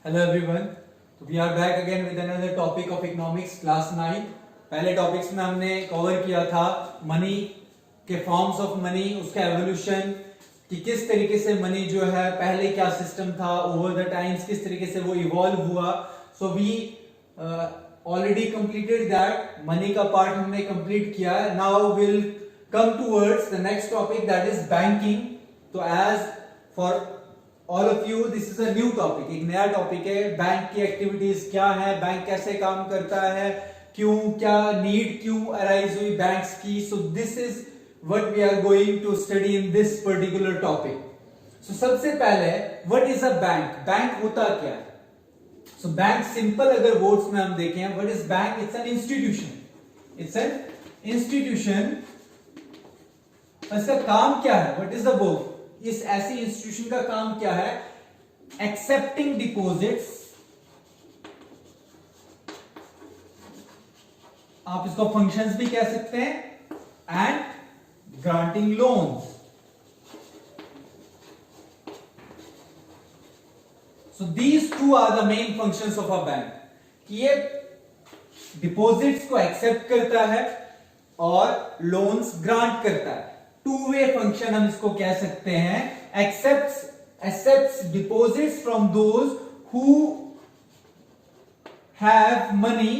Hello everyone, तो we are back again with another topic of economics class 9। पहले topics में हमने cover किया था मनी के फॉर्म्स ऑफ मनी, उसका एवोल्यूशन, कि किस तरीके से मनी जो है पहले क्या सिस्टम था, ओवर द टाइम्स किस तरीके से वो इवॉल्व हुआ। So we already completed that, money का पार्ट हमने कंप्लीट किया है। Now will come towards the next topic, that is banking. तो as for all of you this is a new topic, एक नया टॉपिक है। बैंक की एक्टिविटीज क्या है, बैंक कैसे काम करता है, क्यों, क्या नीड क्यों अराइज हुई बैंक्स की। So this is what we are going to study in this particular topic. So सबसे पहले what is a bank, bank होता क्या है। सो बैंक सिंपल अगर वर्ड्स में हम देखें, what is bank, it's an institution, it's an institution. इसका काम क्या है, व्हाट इज द वर्क, इस ऐसी इंस्टीट्यूशन का काम क्या है, एक्सेप्टिंग डिपॉजिट्स, आप इसको फंक्शंस भी कह सकते हैं, and granting loans. So these two are the main functions of a bank, कि ये डिपॉजिट्स को एक्सेप्ट करता है और लोन्स ग्रांट करता है। टू वे फंक्शन हम इसको कह सकते हैं। Accepts deposits from those who have money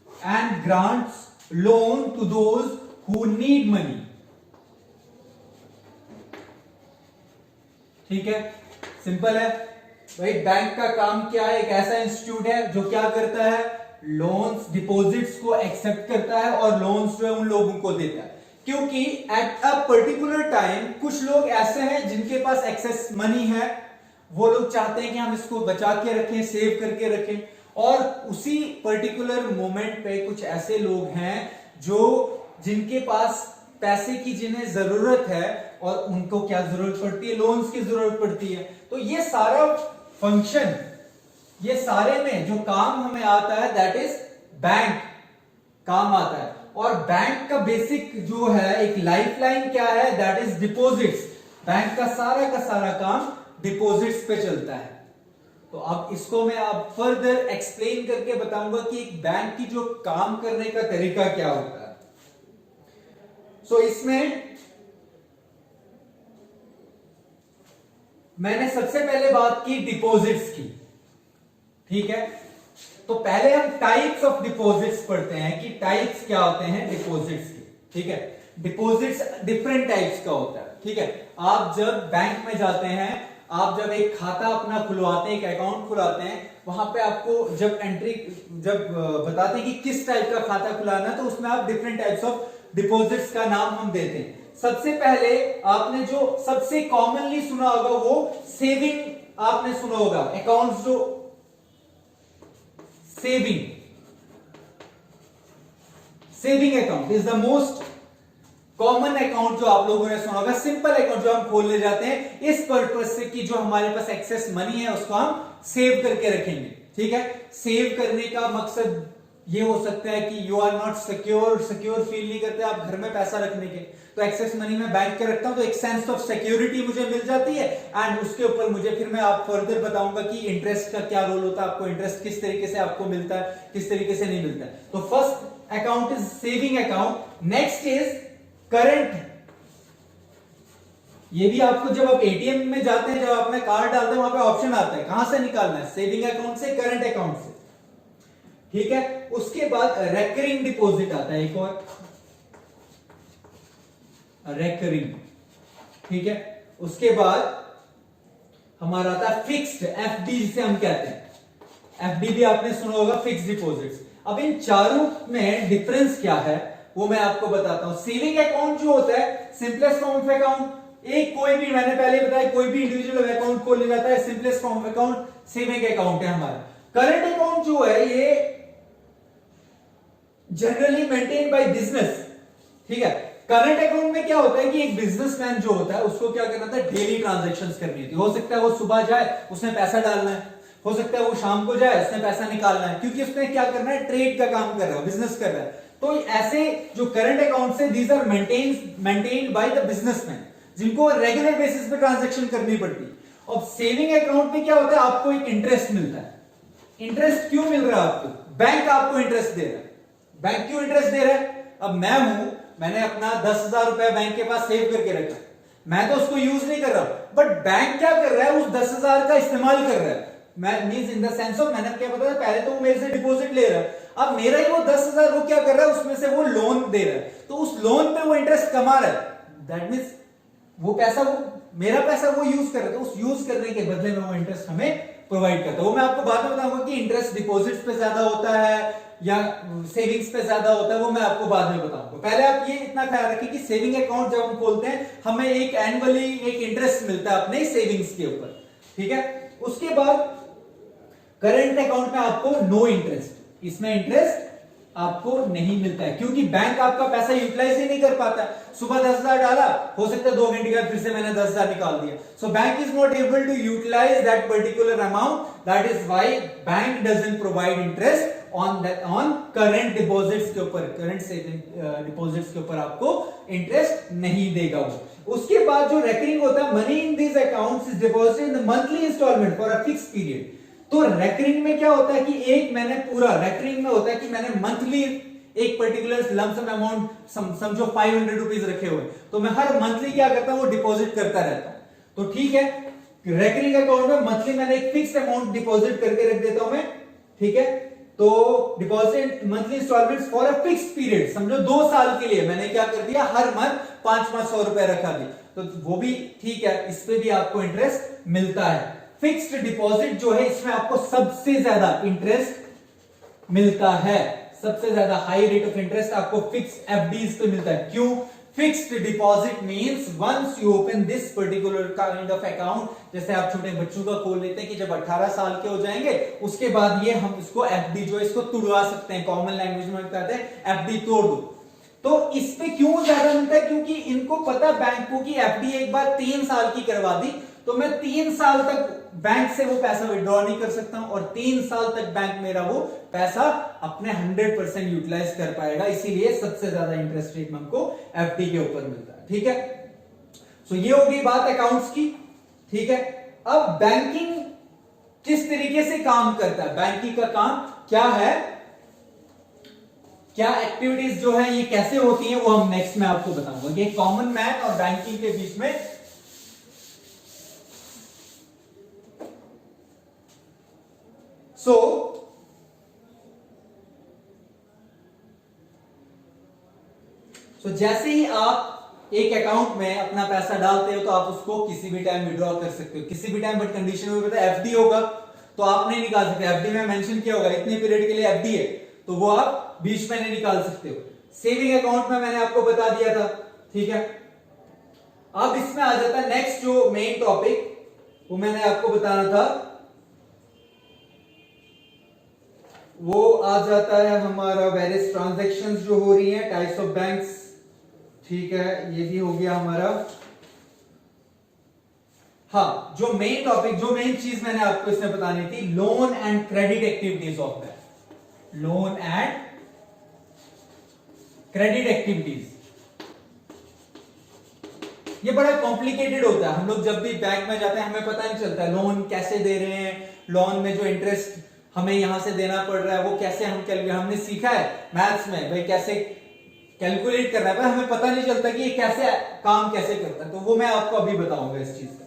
and grants loan to those who need money. ठीक है, सिंपल है भाई। बैंक का काम क्या है, एक ऐसा इंस्टीट्यूट है जो क्या करता है, लोन्स डिपॉजिट्स को एक्सेप्ट करता है और लोन्स जो है उन लोगों को देता है। क्योंकि एट अ पर्टिकुलर टाइम कुछ लोग ऐसे हैं जिनके पास एक्सेस मनी है, वो लोग चाहते हैं कि हम इसको बचा के रखें, सेव करके रखें। और उसी पर्टिकुलर मोमेंट पे कुछ ऐसे लोग हैं जो जिनके पास पैसे की जिन्हें जरूरत है और उनको क्या जरूरत पड़ती है, लोन्स की जरूरत पड़ती है। तो ये सारा फंक्शन, ये सारे में जो काम हमें आता है दैट इज बैंक काम आता है। और बैंक का बेसिक जो है एक लाइफलाइन क्या है, दैट इज डिपॉजिट्स। बैंक का सारा काम डिपॉजिट्स पे चलता है। तो अब इसको मैं अब फर्दर एक्सप्लेन करके बताऊंगा कि एक बैंक की जो काम करने का तरीका क्या होता है। सो इसमें मैंने सबसे पहले बात की डिपॉजिट्स की, ठीक है। तो पहले हम टाइप्स ऑफ डिपॉजिट्स पढ़ते हैं कि टाइप्स क्या होते हैं डिपॉजिट्स के, ठीक है। डिपॉजिट्स डिफरेंट टाइप्स का होता है, ठीक है। आप जब बैंक में जाते हैं, आप जब एक खाता अपना खुलवाते हैं, एक अकाउंट खुलाते हैं, वहां पे आपको जब बताते हैं कि किस टाइप का खाता खुलाना है, तो उसमें आप डिफरेंट टाइप्स ऑफ डिपॉजिट्स का नाम हम देते हैं। सबसे पहले आपने जो सबसे कॉमनली सुना होगा वो सेविंग, आपने सुना होगा अकाउंट्स, जो saving account is the most common account जो आप लोगों ने सुना होगा। सिंपल अकाउंट जो हम खोलने जाते हैं इस पर्पज से कि जो हमारे पास एक्सेस मनी है उसको हम सेव करके रखेंगे, ठीक है। सेव करने का मकसद ये हो सकता है कि you are not secure feel नहीं करते आप घर में पैसा रखने के, तो एक्सेस मनी में बैंक के रखता हूं, तो एक सेंस ऑफ सिक्योरिटी मुझे मिल जाती है। एंड उसके ऊपर मुझे फिर मैं आप फर्दर बताऊंगा कि इंटरेस्ट का क्या रोल होता है, आपको इंटरेस्ट किस तरीके से आपको मिलता है, किस तरीके से नहीं मिलता है। तो first account is saving account. Next is current. ये भी आपको जब आप एटीएम में जाते हैं, जब अपना कार्ड डालते हैं, वहां पे ऑप्शन आता है कहां से निकालना है, सेविंग अकाउंट से, करंट अकाउंट से, ठीक है। उसके बाद रेकरिंग डिपॉजिट आता है, एक और रेकरिंग, ठीक है। उसके बाद हमारा आता है फिक्स्ड, एफडी जिसे हम कहते हैं। एफडी भी आपने सुना होगा, फिक्स्ड डिपॉजिट्स। अब इन चारों में डिफरेंस क्या है वो मैं आपको बताता हूं। सेविंग अकाउंट जो होता है, सिंपलेस्ट फॉर्म ऑफ अकाउंट, एक कोई भी, मैंने पहले बताया, कोई भी इंडिविजुअल अकाउंट खोल जाता है, simplest form of account saving account है हमारा। करंट अकाउंट जो है ये जनरली मेंटेन बाय बिजनेस, ठीक है। करंट अकाउंट में क्या होता है कि एक बिजनेसमैन जो होता है उसको क्या करना था, डेली ट्रांजैक्शंस करनी होती है। हो सकता है वो सुबह जाए, उसने पैसा डालना है, हो सकता है वो शाम को जाए, उसने पैसा निकालना है, क्योंकि उसने क्या करना है, ट्रेड का काम कर रहा है, बिजनेस कर रहा है। तो ऐसे जो करंट अकाउंट्स है, these are maintained by the businessman, जिनको रेगुलर बेसिस पे ट्रांजैक्शन करनी पड़ती है। अब सेविंग अकाउंट में क्या होता है, आपको एक इंटरेस्ट मिलता है। इंटरेस्ट क्यों मिल रहा है आपको? बैंक आपको इंटरेस्ट दे रहा है। बैंक क्यों इंटरेस्ट दे रहा है? अब मैं हूं, मैंने अपना 10,000 रुपया बैंक के पास सेव करके रखा, मैं तो उसको यूज नहीं कर रहा, बट बैंक क्या कर रहा है, उस 10,000 का इस्तेमाल कर रहा है। मैं means in the sense of, मैंने क्या बताया, पहले तो वो मेरे से डिपॉजिट ले रहा है, अब मेरा ही वो 10,000 वो क्या कर रहा है, उसमें से वो लोन दे रहा है, तो उस लोन पे वो इंटरेस्ट कमा रहा है। दैट मींस वो पैसा, वो मेरा पैसा वो यूज कर रहा है, तो उस यूज करने के बदले में वो इंटरेस्ट हमें प्रोवाइड करता है। वो मैं आपको बाद में बताऊंगा कि इंटरेस्ट डिपॉजिट्स पे ज्यादा होता है या सेविंग्स पे ज्यादा होता है, वो मैं आपको बाद में बताऊंगा। पहले आप ये इतना ख्याल रखिए कि सेविंग अकाउंट जब हम खोलते हैं, हमें एक एनुअली एक इंटरेस्ट मिलता है अपने सेविंग्स के ऊपर, ठीक है। उसके बाद करंट अकाउंट में आपको नो इंटरेस्ट, इसमें इंटरेस्ट आपको नहीं मिलता है, क्योंकि बैंक आपका पैसा यूटिलाइज ही नहीं कर पाता। सुबह 10,000 डाला, हो सकता है 2 घंटे के बाद फिर से मैंने 10,000 निकाल दिया, so bank is not able to utilise that particular amount. That is why bank doesn't provide interest on current deposits के ऊपर, करंट सेविंग डिपॉजिट्स के ऊपर आपको इंटरेस्ट नहीं देगा वो। उसके बाद जो रेकरिंग होता है, money in this accounts is deposited in the monthly instalment for a fix period. तो रेकरिंग में क्या होता है कि एक मैंने पूरा, रेकरिंग में होता है कि मैंने मंथली एक पर्टिकुलर लमसम अमाउंट, समझो 500 रुपीज रखे हुए, तो मैं हर मंथली क्या करता हूं, वो डिपॉजिट करता रहता हूं। तो ठीक है, रेकरिंग अकाउंट में मंथली मैंने एक फिक्स अमाउंट डिपॉजिट करके रख देता हूं मैं, ठीक है। तो deposit monthly instalments for a fix period, समझो 2 साल के लिए मैंने क्या कर दिया, हर मंथ 500 रुपए रखा दिया, तो वो भी ठीक है, इस पे भी आपको इंटरेस्ट मिलता है। फिक्स्ड डिपॉजिट जो है, इसमें आपको सबसे ज्यादा इंटरेस्ट मिलता है, सबसे ज्यादा हाई रेट ऑफ इंटरेस्ट आपको फिक्स एफडीज पे मिलता है। क्यों? Fixed deposit means once you open this particular kind of account, जैसे आप छोटे बच्चों का खोल लेते हैं कि जब 18 साल के हो जाएंगे, उसके बाद ये हम इसको एफडी जो है इसको तुड़वा सकते हैं, कॉमन लैंग्वेज में कहते हैं एफडी तोड़ दो। तो इस पे क्यों ज्यादा मिलता है? क्योंकि इनको पता बैंक को कि एफडी एक बार 3 साल की करवा दी, तो मैं 3 साल तक बैंक से वो पैसा विड्रॉ नहीं कर सकता हूं, और 3 साल तक बैंक मेरा वो पैसा अपने 100% यूटिलाइज कर पाएगा, इसीलिए सबसे ज्यादा इंटरेस्ट रेट हमको एफडी के ऊपर मिलता है, ठीक है। सो ये होगी बात अकाउंट्स की, ठीक है। अब बैंकिंग किस तरीके से काम करता है, बैंकिंग का काम क्या है, क्या एक्टिविटीज जो है ये कैसे होती हैं, वो हम नेक्स्ट में आपको बताऊंगा। ये कॉमन मैन और बैंकिंग के बीच में सो जैसे ही आप एक अकाउंट में अपना पैसा डालते हो, तो आप उसको किसी भी टाइम विड्रॉ कर सकते हो, किसी भी टाइम, बट कंडीशन में पता है एफडी होगा तो आप नहीं निकाल सकते। एफडी में मेंशन किया होगा इतने पीरियड के लिए एफडी है, तो वो आप बीच में नहीं निकाल सकते हो। सेविंग अकाउंट में मैंने आपको बता दिया था, ठीक है। अब इसमें आ जाता है नेक्स्ट जो मेन टॉपिक, वो मैंने आपको बताना था, वो आ जाता है हमारा वेरियस ट्रांजैक्शंस जो हो रही हैं, टाइप्स ऑफ बैंक्स, ठीक है, ये भी हो गया हमारा। हाँ, जो मेन टॉपिक, जो मेन चीज मैंने आपको इसमें बतानी थी, loan and credit activities of bank, loan and credit activities. ये बड़ा कॉम्प्लिकेटेड होता है, हम लोग जब भी बैंक में जाते हैं हमें पता नहीं चलता लोन कैसे दे रहे हैं, लोन में जो इंटरेस्ट हमें यहां से देना पड़ रहा है वो कैसे हम हमने सीखा है मैथ्स में भाई कैसे कैलकुलेट करना है, पर हमें पता नहीं चलता कि ये कैसे काम कैसे करता है, तो वो मैं आपको अभी बताऊंगा इस चीज का।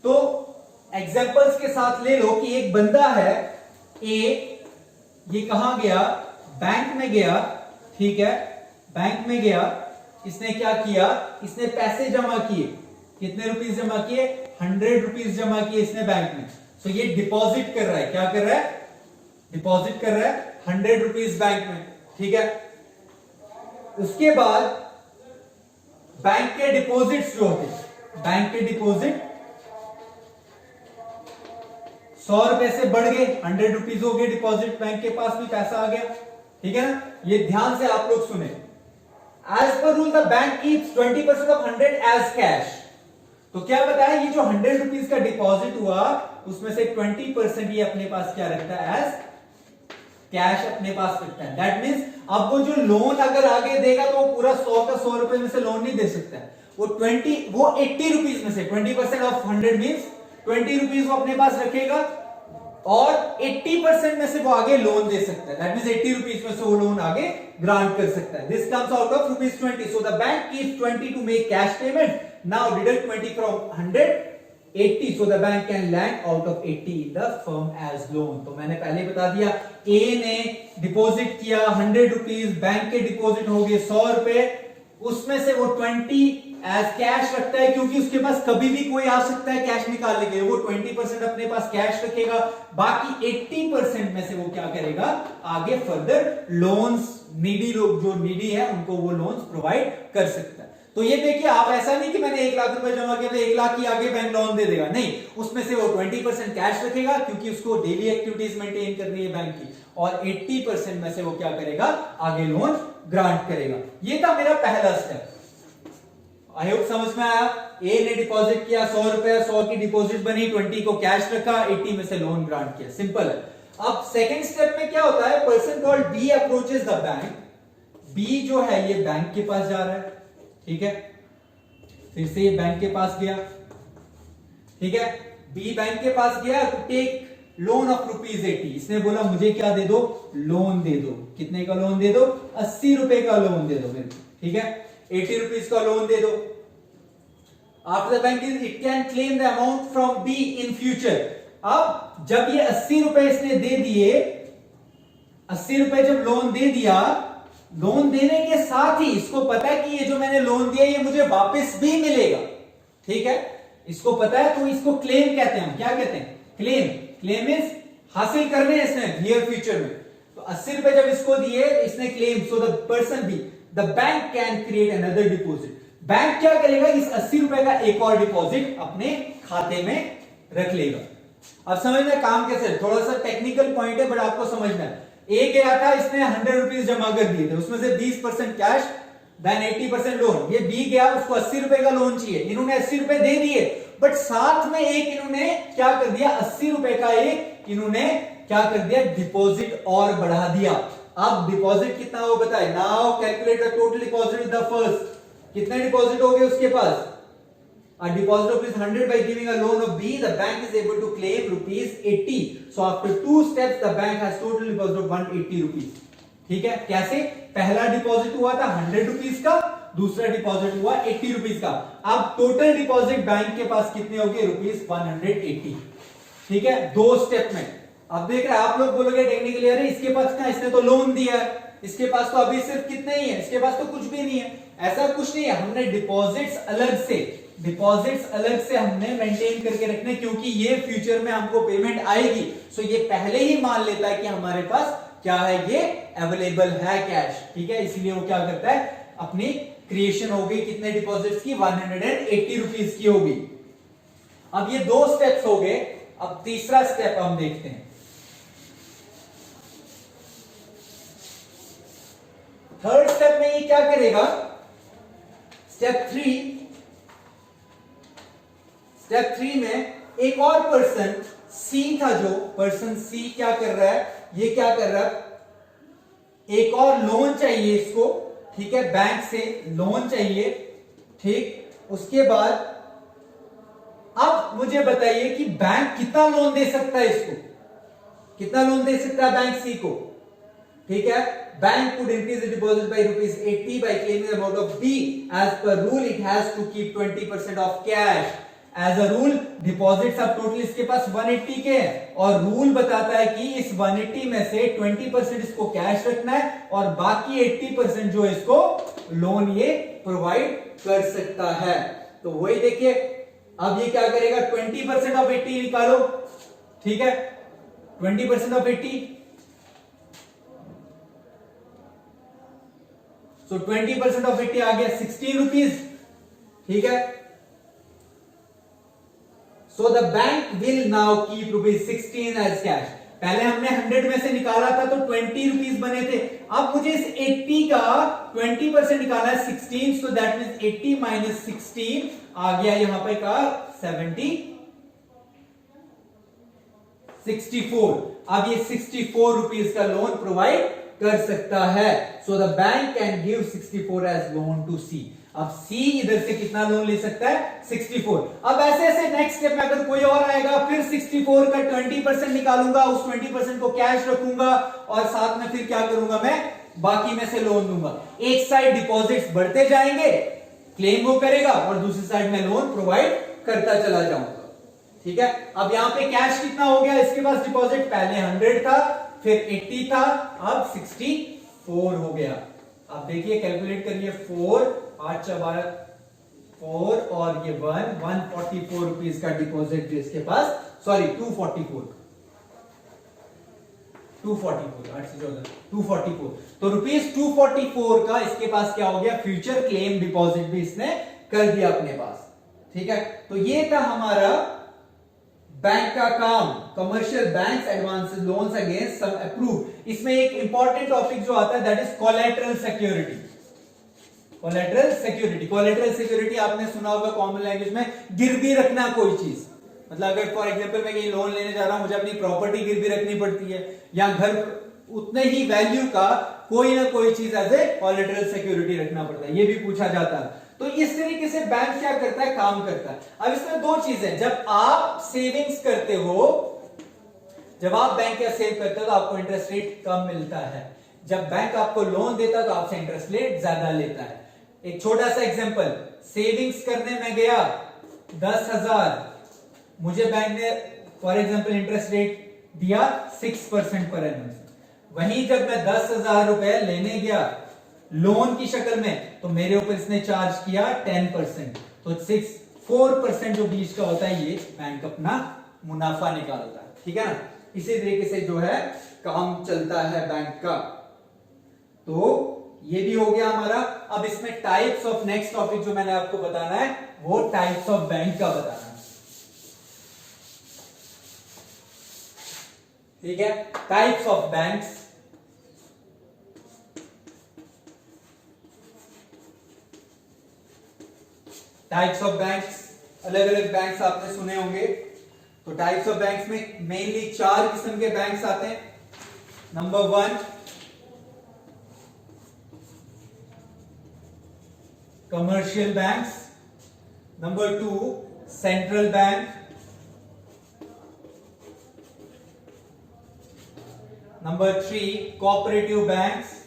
तो एग्जांपल्स के साथ ले लो कि एक बंदा है ए, ये कहां गया, बैंक में गया, ठीक है, बैंक में गया, इसने क्या किया, इसने पैसे जमा किए, कितने रुपीस जमा किए, 100 रुपीस जमा किए इसने बैंक में। तो ये डिपॉजिट कर रहा है, क्या कर रहा है, डिपॉजिट कर रहा है 100 रुपीस बैंक में, ठीक है। उसके बाद बैंक के डिपॉजिट्स जो होते, बैंक के डिपॉजिट 100 रुपए से बढ़ गए, 100 रुपीस हो गए डिपॉजिट, बैंक के पास भी पैसा आ गया, ठीक है ना। ये ध्यान से आप लोग सुने, as per rule the bank keeps 20% of 100 as cash. तो क्या बताया, ये जो 100 रुपीस का डिपॉजिट हुआ उसमें से 20% ये अपने पास क्या रखता है, एज कैश अपने पास रखता है। दैट मीन्स अब वो जो लोन अगर आगे देगा तो वो पूरा 100 का 100 रुपए में से लोन नहीं दे सकता है। वो 80 रुपीज में से 20% ऑफ 100 मीन्स 20 रुपीज वो अपने पास रखेगा और 80% में से वो आगे लोन दे सकता है। दैट मींस 80 रुपीज में से वो लोन आगे ग्रांट कर सकता है। This comes out of ₹20. So the bank keeps 20 to make cash payment. Now deduct 20 from 100, 80. So the bank can lend out of 80 in the firm as loan. तो मैंने पहले बता दिया, ए ने डिपॉजिट किया 100 रुपीज, बैंक के डिपॉजिट हो गए 100 रुपए, उसमें से वो 20 एज कैश रखता है क्योंकि उसके पास कभी भी कोई आ सकता है कैश निकालने के लिए। वो 20% अपने पास कैश रखेगा, बाकी 80% में से वो क्या करेगा, आगे फर्दर लोन्स, नीडी लोग जो नीडी है उनको वो लोन्स प्रोवाइड कर सकता है. तो ये देखिए, आप ऐसा नहीं कि मैंने 1 लाख रुपए जमा किया तो 1 लाख की आगे बैंक लोन दे देगा, नहीं, उसमें से वो 20% कैश रखेगा क्योंकि उसको डेली एक्टिविटीज मेंटेन करनी है बैंक की, और 80% में से वो क्या करेगा, आगे लोन ग्रांट करेगा. ये था मेरा पहला स्टेप. आई होप समझ में आया. ए ने डिपॉजिट किया 100 रुपए, 100 की डिपॉजिट बनी, 20 को कैश रखा, 80 में से लोन ग्रांट किया. सिंपल है. अब सेकंड स्टेप में क्या होता है, person called B approaches the bank. B जो है ये बैंक के पास जा रहा है, ठीक है, फिर से ये बैंक के पास गया, ठीक है, बी बैंक के पास गया टू टेक लोन ऑफ ₹80. इसने बोला मुझे क्या दे दो, लोन दे दो. कितने का लोन दे दो, 80 रुपए का लोन दे दो मेरे को, ठीक है, 80 रुपीज का लोन दे दो. After the bank it can claim the amount from be in future. अब जब ये 80 रुपए इसने दे दिए, 80 रुपए जब लोन दे दिया, लोन देने के साथ ही इसको पता है कि ये जो मैंने लोन दिया ये मुझे वापस भी मिलेगा, ठीक है, इसको पता है, तो इसको क्लेम कहते हैं. हम क्या कहते हैं, क्लेम. क्लेम इज हासिल करने इसने नियर फ्यूचर में. तो 80 रुपए जब इसको दिए इसने claim. So the person B, the bank can create another deposit. Bank क्या करेगा, इस 80 रुपए का एक और डिपॉजिट अपने खाते में रख लेगा. अब समझना काम कैसे है, थोड़ा सा टेक्निकल पॉइंट है बट आपको समझना है. ए गया था, इसने 100 रुपीज जमा कर दिए थे, उसमें से 20% कैश देन 80% लोन. ये बी गया, उसको 80 रुपए का लोन चाहिए, इन्होंने 80 रुपए दे दिए, बट साथ में एक इन्होंने क्या कर दिया, 80 रुपए का एक इन्होंने क्या कर दिया, डिपॉजिट और बढ़ा दिया. अब डिपॉजिट कितना हो बताए. Now calculate the total deposit with the first. कितने डिपॉजिट हो गए उसके पास, a deposit of ₹100 by giving a loan of B, the bank is able to claim ₹80. So after 2 steps the bank has total deposit of ₹180. ठीक है, कैसे, पहला deposit हुआ था 100 रुपीज का, दूसरा डिपॉजिट हुआ 80 रुपीज का. अब टोटल डिपॉजिट बैंक के पास कितने हो गए, ₹180. ठीक है, 2 स्टेप में. अब देख रहे हैं आप लोग बोलोगे टेक्निकली, अरे इसके पास क्या, इसने तो लोन दिया है, इसके पास तो अभी सिर्फ कितने ही है, इसके पास तो कुछ भी नहीं है. ऐसा कुछ नहीं है, हमने डिपॉजिट्स अलग से हमने मेंटेन करके रखने, क्योंकि ये फ्यूचर में हमको पेमेंट आएगी. सो ये पहले ही मान लेता है कि हमारे पास क्या है, ये अवेलेबल है कैश. ठीक है, इसलिए वो क्या करता है, अपनी क्रिएशन हो गई कितने डिपॉजिट्स की, 180 रुपीज की होगी. अब ये 2 स्टेप्स हो गए. अब तीसरा स्टेप हम देखते हैं. थर्ड स्टेप में ये क्या करेगा, स्टेप 3 में एक और पर्सन सी था, जो पर्सन सी क्या कर रहा है, ये क्या कर रहा है, एक और लोन चाहिए इसको. ठीक है, बैंक से लोन चाहिए. ठीक, उसके बाद अब मुझे बताइए कि बैंक कितना लोन दे सकता है इसको, कितना लोन दे सकता है बैंक सी को. ठीक है, bank could increase the deposit by ₹80 by claiming the amount of B. As per rule, it has to keep 20% of cash. As a rule, deposits अब टोटल इसके पास 180 के हैं, और रूल बताता है कि इस 180 में से 20% इसको कैश रखना है, और बाकी 80% जो इसको लोन ये प्रोवाइड कर सकता है. तो वही देखिए, अब ये क्या करेगा, 20% ऑफ 80 निकालो. ठीक है, 20% ऑफ 80, so 20% ऑफ 80 आ गया 16 रुपीज. ठीक है, so the bank will now keep ₹16 as cash. पहले हमने 100 में से निकाला था तो 20 रुपीज बने थे. अब मुझे इस 80 का 20% निकालना है, 16. सो दैट मींस 80 माइनस 16 आ गया यहां पे का 64. अब ये 64 रुपीज का लोन प्रोवाइड कर सकता है। So the bank can give 64 as loan to C. अब सी इधर से कितना लोन ले सकता है? 64। अब ऐसे ऐसे नेक्स्ट स्टेप में अगर कोई और आएगा फिर 64 का 20% निकालूंगा, उस 20% को कैश रखूंगा और साथ में फिर क्या करूंगा, मैं बाकी में से लोन दूंगा। एक साइड डिपॉजिट्स बढ़ते जाएंगे, क्लेम वो करेगा, और दूसरी साइड में लोन प्रोवाइड करता चला जाऊंगा। ठीक है, अब यहां पे कैश कितना हो गया इसके पास? डिपॉजिट पहले 100 था, फिर 80 था, अब 64 हो गया। अब देखिए कैलकुलेट करिए, 4 8 12 4 और ये 144 रुपीज का डिपॉजिट जो इसके पास, सॉरी 244 8 से 14 244। तो रुपीज 244 का इसके पास क्या हो गया? फ्यूचर क्लेम डिपॉजिट भी इसने कर दिया अपने पास। ठीक है, तो ये था हमारा बैंक का काम, commercial banks advance loans against some approve. इसमें एक इंपॉर्टेंट टॉपिक जो आता है that is collateral security. Collateral security आपने सुना होगा कॉमन लैंग्वेज में, गिरवी रखना कोई चीज। मतलब अगर फॉर एग्जांपल मैं कहीं लोन लेने जा रहा हूं, मुझे अपनी प्रॉपर्टी गिरवी रखनी पड़ती है, या घर उतने ही वैल्यू का कोई ना कोई चीज एज ए कोलैटरल सिक्योरिटी रखना पड़ता है, ये भी पूछा जाता है। तो इस तरीके से बैंक क्या करता है, काम करता है। अब इसमें दो चीजें, जब आप सेविंग्स करते हो, जब आप बैंक या सेव करते हो तो आपको इंटरेस्ट रेट कम मिलता है। जब बैंक आपको लोन देता है तो आपसे इंटरेस्ट रेट ज्यादा लेता है। एक छोटा सा एग्जांपल, सेविंग्स करने में गया 10,000, मुझे बैंक ने फॉर एग्जांपल इंटरेस्ट रेट दिया 6% पर एनम। वहीं जब मैं 10,000 रुपए लेने गया लोन की शक्ल में, तो मेरे ऊपर इसने चार्ज किया 10%। तो 4% जो बीच का होता है, ये बैंक अपना मुनाफा निकालता है। ठीक है ना, इसी तरीके से जो है काम चलता है बैंक का। तो ये भी हो गया हमारा। अब इसमें टाइप्स ऑफ, नेक्स्ट टॉपिक जो मैंने आपको बताना है वो टाइप्स ऑफ बैंक का बताना है। ठीक है, types of banks. Types of banks, अलग अलग बैंक्स आपने सुने होंगे। तो टाइप्स ऑफ बैंक्स में मेनली 4 किस्म के बैंक्स आते हैं। Number 1 commercial banks, number 2 central bank, number 3 cooperative banks,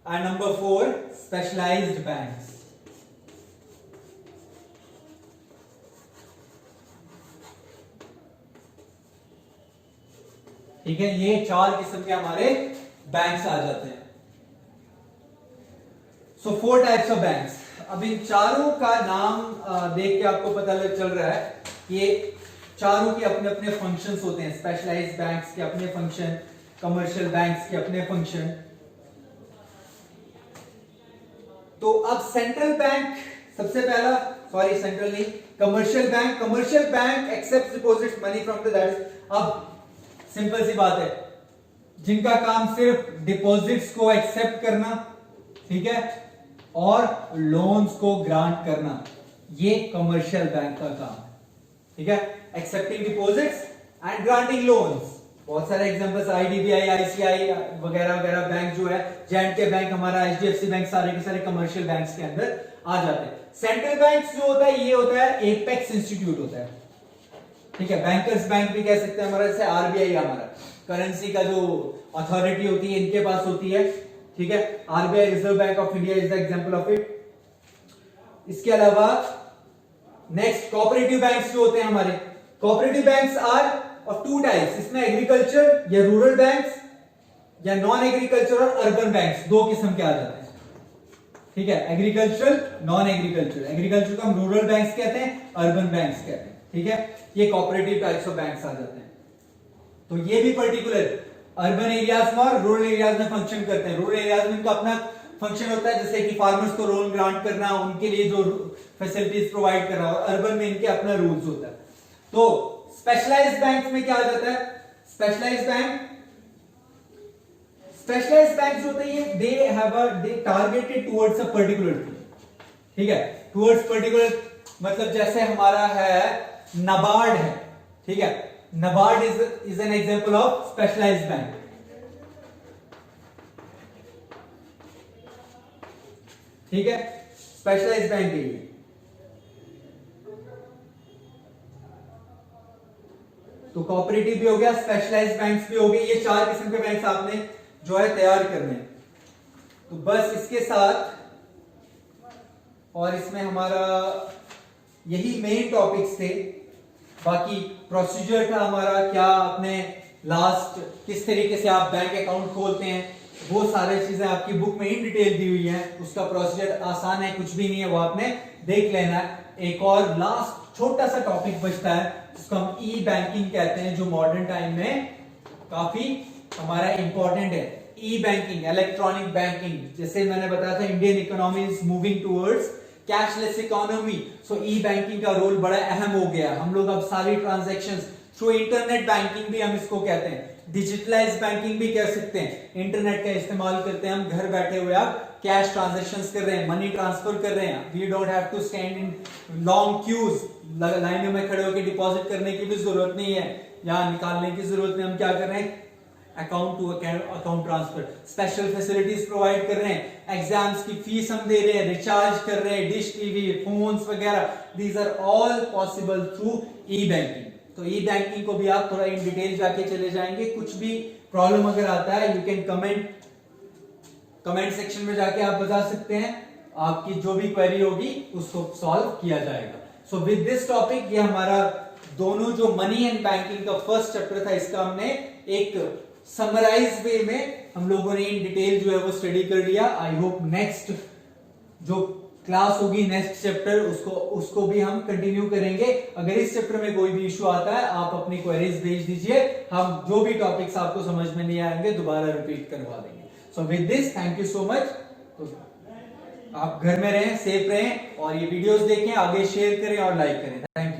and number 4 specialized banks। ठीक है, ये 4 किस्म के हमारे बैंक्स आ जाते हैं। सो 4 टाइप्स ऑफ बैंक्स। अब इन चारों का नाम देख के आपको पता चल रहा है कि ये चारों के अपने अपने फंक्शंस होते हैं। स्पेशलाइज्ड बैंक्स के अपने फंक्शन, कमर्शियल बैंक्स के अपने फंक्शन। तो अब सेंट्रल बैंक सबसे पहला, सॉरी सेंट्रल नहीं, commercial bank. Commercial bank accept deposits money from the that. अब सिंपल सी बात है, जिनका काम सिर्फ डिपॉजिट्स को एक्सेप्ट करना, ठीक है, और लोन्स को ग्रांट करना, ये कमर्शियल बैंक का काम है। ठीक है, accepting deposits and granting loans. बहुत सारे एग्जांपल्स, आईडीबीआई, आईसीआई वगैरह वगैरह बैंक जो है, जेएंडके बैंक, हमारा एचडीएफसी बैंक, सारे के सारे कमर्शियल बैंक्स के अंदर आ जाते हैं। सेंट्रल बैंक जो होता है, ये होता है एपेक्स इंस्टीट्यूट होता है। ठीक है, बैंकर्स बैंक भी कह सकते हैं हमारा, जैसे आरबीआई हमारा करेंसी का जो अथॉरिटी होती है इनके पास होती है। ठीक है, RBI Reserve Bank of India is the example of it. इसके अलावा नेक्स्ट कोऑपरेटिव बैंक्स जो होते हैं हमारे, cooperative banks are of 2 types. इसमें एग्रीकल्चर या रूरल बैंक्स या नॉन एग्रीकल्चर और अर्बन बैंक्स, 2 किस्म के आ जाते हैं। ठीक है, एग्रीकल्चर, नॉन एग्रीकल्चर। एग्रीकल्चर को हम रूरल बैंक्स कहते हैं, अर्बन बैंक्स कहते हैं। ठीक है, ये कोऑपरेटिव टाइप्स ऑफ बैंक्स आ जाते हैं। तो ये भी पर्टिकुलर अर्बन एरियाज में और रूरल एरियाज में फंक्शन करते हैं। रूरल एरियाज में इनका अपना फंक्शन होता है, जैसे कि फार्मर्स को लोन ग्रांट करना, उनके लिए जो फैसिलिटीज प्रोवाइड करना, और अर्बन में इनके अपना रूल्स होता है। तो स्पेशलाइज्ड बैंक में क्या आ जाता है? स्पेशलाइज्ड बैंक जो होते हैं, they targeted towards a particular thing. ठीक है, टुवर्ड्स पर्टिकुलर मतलब जैसे हमारा है नाबार्ड है, ठीक है, NABARD is an example of specialised bank. ठीक है, स्पेशलाइज्ड बैंक है ये। तो कोऑपरेटिव भी हो गया, स्पेशलाइज्ड बैंक्स भी हो गए, ये 4 किस्म के बैंक्स आपने जो है तैयार करने हैं। तो बस इसके साथ और इसमें हमारा यही मेन टॉपिक्स थे। बाकी प्रोसीजर था हमारा, क्या आपने लास्ट किस तरीके से आप बैंक अकाउंट खोलते हैं, वो सारी चीजें आपकी बुक में इन डिटेल दी हुई है। उसका प्रोसीजर आसान है, कुछ भी नहीं है, वो आपने देख लेना है। एक और लास्ट छोटा सा टॉपिक बचता है जिसको हम ई बैंकिंग कहते हैं, जो मॉडर्न टाइम में काफी हमारा इंपॉर्टेंट है। ई बैंकिंग, इलेक्ट्रॉनिक बैंकिंग, जैसे मैंने बताया था Indian economy is moving towards cashless economy, so E banking का रोल बड़ा अहम हो गया। हम लोग अब सारी ट्रांजैक्शंस थ्रू इंटरनेट बैंकिंग भी हम इसको कहते हैं, डिजिटलाइज बैंकिंग भी कह सकते हैं। इंटरनेट का इस्तेमाल करते हैं हम, घर बैठे हुए आप कैश ट्रांजैक्शंस कर रहे हैं, मनी ट्रांसफर कर रहे हैं। We don't have to stand in long queues, लाइनों में खड़े होकर डिपॉजिट करने की भी जरूरत नहीं है, या निकालने की जरूरत नहीं। हम क्या कर रहे हैं, account to account transfer, special facilities provide कर रहे हैं, एग्जाम्स की फीस हम दे रहे हैं, रिचार्ज कर रहे हैं, डिश टीवी, फोन्स वगैरह, these are all possible through e banking. तो ई बैंकिंग को भी आप थोड़ा इन डिटेल जाके चले जाएंगे। कुछ भी प्रॉब्लम अगर आता है, यू कैन कमेंट सेक्शन में जाके आप बता सकते हैं, आपकी जो भी क्वेरी होगी उसको सॉल्व किया जाएगा। सो विद दिस टॉपिक, ये हमारा दोनों जो मनी एंड बैंकिंग का फर्स्ट चैप्टर था, इसका हमने एक समराइज वे में हम लोगों ने इन डिटेल जो है वो स्टडी कर लिया। आई होप नेक्स्ट जो क्लास होगी, नेक्स्ट चैप्टर, उसको भी हम कंटिन्यू करेंगे। अगर इस चैप्टर में कोई भी इश्यू आता है, आप अपनी क्वेरीज भेज दीजिए, हम जो भी टॉपिक्स आपको समझ में नहीं आएंगे दोबारा रिपीट करवा देंगे। So with this, thank you so much. तो आप घर में रहें, सेफ रहें, और ये वीडियोस देखें, आगे शेयर करें और लाइक करें। Thank you.